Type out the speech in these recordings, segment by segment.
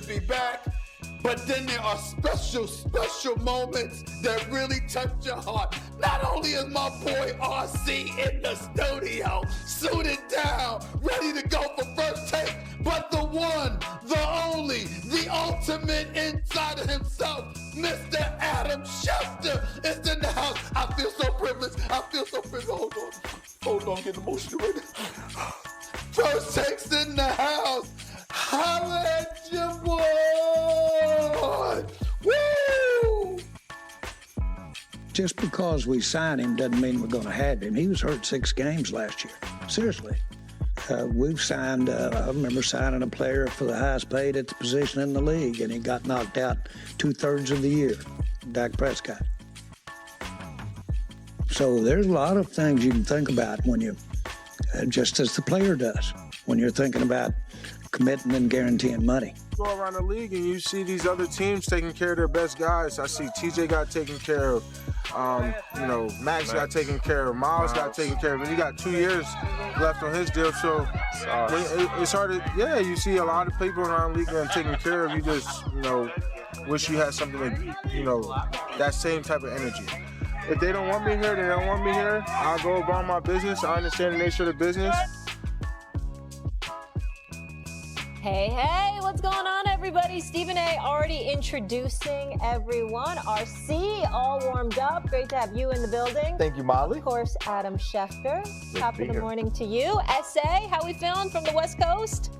be back. But then there are special, special moments that really touch your heart. Not only is my boy RC in the studio, suited down, ready to go for first take, but the one, the only, the ultimate insider himself, Mr. Adam Schefter is in the house. I feel so privileged. Hold on, get emotional right now. First takes in the house. Holla at your boy! Woo! Just because we signed him doesn't mean we're going to have him. He was hurt 6 games last year. Seriously. We've signed, I remember signing a player for the highest paid at the position in the league, and he got knocked out 2/3 of the year, Dak Prescott. So there's a lot of things you can think about when you, just as the player does, when you're thinking about committing and guaranteeing money. Go around the league and you see these other teams taking care of their best guys. I see TJ got taken care of. Max got taken care of. Miles got taken care of. And he got 2 years left on his deal. So it's hard to, you see a lot of people around the league getting taken care of. You just, wish you had something that, that same type of energy. If they don't want me here, they don't want me here. I'll go about my business. I understand the nature of the business. Hey, what's going on, everybody? Stephen A. already introducing everyone. RC all warmed up. Great to have you in the building. Thank you, Molly. Of course, Adam Schefter. Top of the here. Morning to you. SA, how we feeling from the West Coast?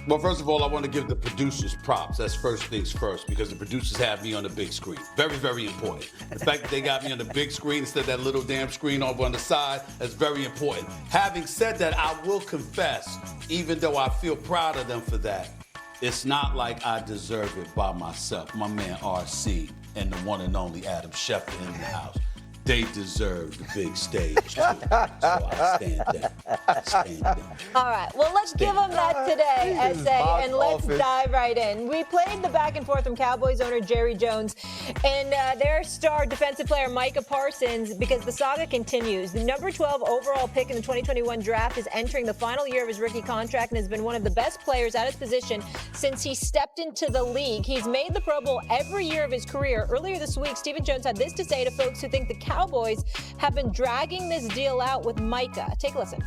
Well, first of all, I want to give the producers props. That's first things first, because the producers have me on the big screen. Very, very important. The fact that they got me on the big screen instead of that little damn screen over on the side, that's very important. Having said that, I will confess, even though I feel proud of them for that, it's not like I deserve it by myself. My man RC and the one and only Adam Schefter in the house. They deserve the big stage, too. So I stand there. All right. Well, let's give them that today, SA, and let's dive right in. We played the back and forth from Cowboys owner Jerry Jones and their star defensive player Micah Parsons, because the saga continues. The number 12 overall pick in the 2021 draft is entering the final year of his rookie contract and has been one of the best players at his position since he stepped into the league. He's made the Pro Bowl every year of his career. Earlier this week, Stephen Jones had this to say to folks who think the Cowboys have been dragging this deal out with Micah. Take a listen.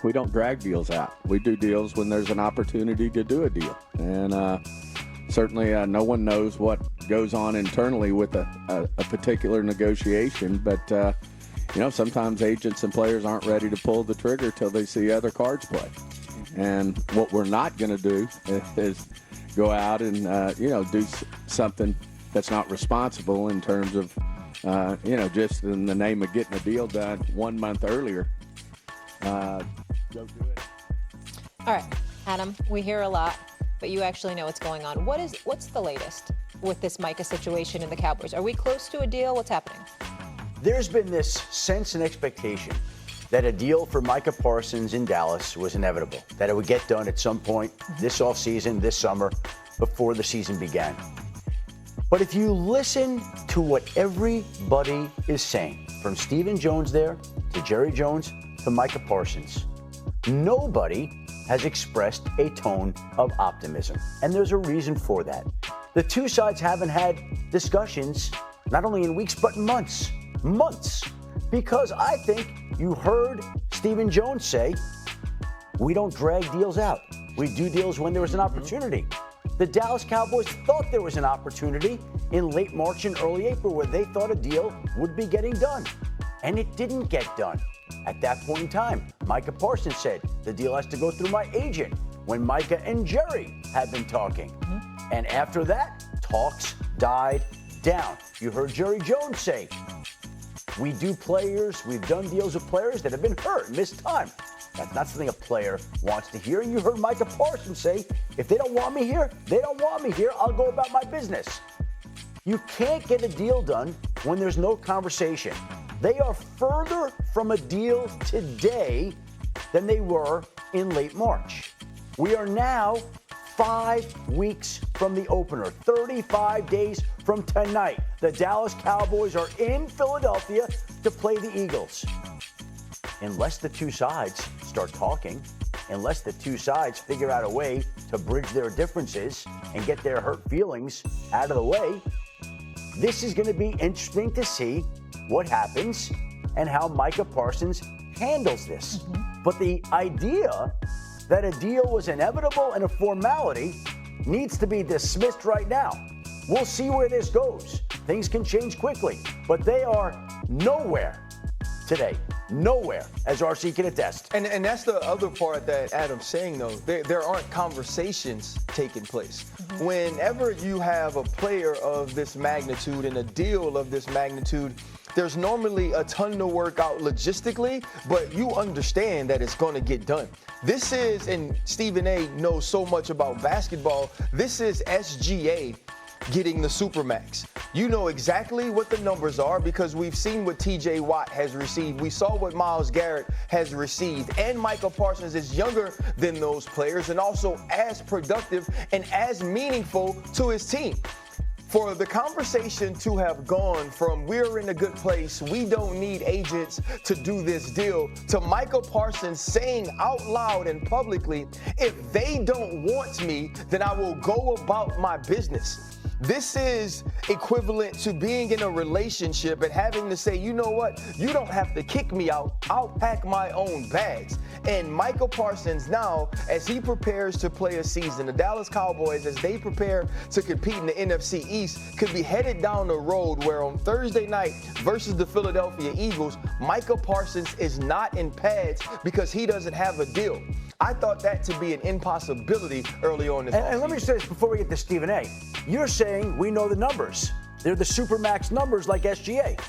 We don't drag deals out. We do deals when there's an opportunity to do a deal. And certainly no one knows what goes on internally with a particular negotiation. But, sometimes agents and players aren't ready to pull the trigger till they see other cards play. And what we're not going to do is go out and, do something that's not responsible in terms of, just in the name of getting a deal done 1 month earlier. Go do it. All right, Adam, we hear a lot, but you actually know what's going on. What's the latest with this Micah situation in the Cowboys? Are we close to a deal? What's happening? There's been this sense and expectation that a deal for Micah Parsons in Dallas was inevitable, that it would get done at some point this offseason, this summer, before the season began. But if you listen to what everybody is saying, from Stephen Jones there to Jerry Jones to Micah Parsons, nobody has expressed a tone of optimism. And there's a reason for that. The two sides haven't had discussions, not only in weeks, but months. Because I think you heard Stephen Jones say, we don't drag deals out. We do deals when there was an opportunity. The Dallas Cowboys thought there was an opportunity in late March and early April where they thought a deal would be getting done. And it didn't get done. At that point in time, Micah Parsons said the deal has to go through my agent when Micah and Jerry had been talking. And after that, talks died down. You heard Jerry Jones say, we've done deals with players that have been hurt, missed time. That's not something a player wants to hear. And you heard Micah Parsons say, if they don't want me here, they don't want me here. I'll go about my business. You can't get a deal done when there's no conversation. They are further from a deal today than they were in late March. We are now 5 weeks from the opener, 35 days from tonight. The Dallas Cowboys are in Philadelphia to play the Eagles. Unless the two sides start talking unless the two sides figure out a way to bridge their differences and get their hurt feelings out of the way, this is going to be interesting to see what happens and how Micah Parsons handles this. But the idea that a deal was inevitable and a formality needs to be dismissed right now. We'll see where this goes. Things can change quickly, but they are nowhere today. Nowhere, as RC can attest. And that's the other part that Adam's saying, though. There aren't conversations taking place. Whenever you have a player of this magnitude and a deal of this magnitude, there's normally a ton to work out logistically, but you understand that it's going to get done. This is, and Stephen A knows so much about basketball, this is SGA getting the Supermax. You know exactly what the numbers are because we've seen what TJ Watt has received. We saw what Myles Garrett has received. And Micah Parsons is younger than those players and also as productive and as meaningful to his team. For the conversation to have gone from we're in a good place, we don't need agents to do this deal, to Micah Parsons saying out loud and publicly, if they don't want me, then I will go about my business. This is equivalent to being in a relationship and having to say, you know what, you don't have to kick me out, I'll pack my own bags. And Micah Parsons now, as he prepares to play a season, the Dallas Cowboys, as they prepare to compete in the NFC East, could be headed down the road where on Thursday night versus the Philadelphia Eagles, Micah Parsons is not in pads because he doesn't have a deal. I thought that to be an impossibility early on this And let me say this before we get to Stephen A. You're saying we know the numbers. They're the Supermax numbers like SGA.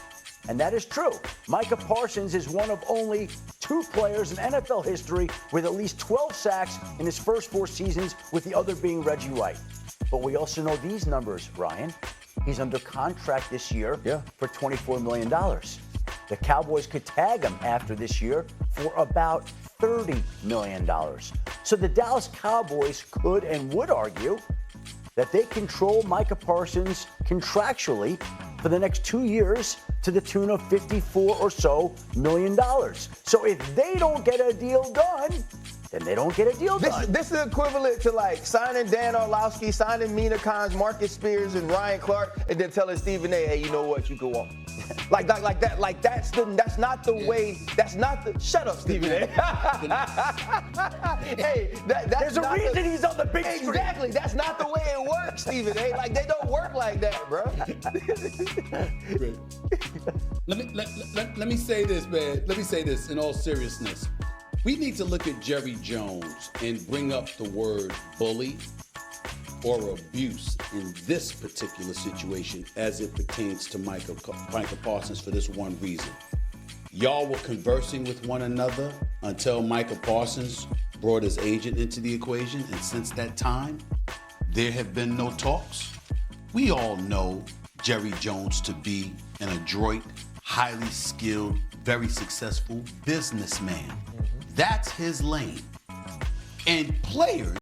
And that is true. Micah Parsons is one of only 2 players in NFL history with at least 12 sacks in his first 4 seasons, with the other being Reggie White. But we also know these numbers, Ryan. He's under contract this year for $24 million. The Cowboys could tag him after this year for about $30 million. So the Dallas Cowboys could and would argue that they control Micah Parsons contractually for the next 2 years to the tune of $54 or so million. So if they don't get a deal done, then they don't get a deal done. This is equivalent to like signing Dan Orlovsky, signing Mina Kimes, Marcus Spears, and Ryan Clark, and then telling Stephen A, hey, you know what, you go on. Like that. Like that's not the way. That's not the. Shut up, Stephen A. Hey, there's a reason he's on the big screen. Exactly. That's not the way it works, Stephen A. Like they don't work like that, bro. Let me say this, man. Let me say this in all seriousness. We need to look at Jerry Jones and bring up the word bully or abuse in this particular situation as it pertains to Micah Parsons for this one reason. Y'all were conversing with one another until Micah Parsons brought his agent into the equation, and since that time, there have been no talks. We all know Jerry Jones to be an adroit, highly skilled, very successful businessman. That's his lane. And players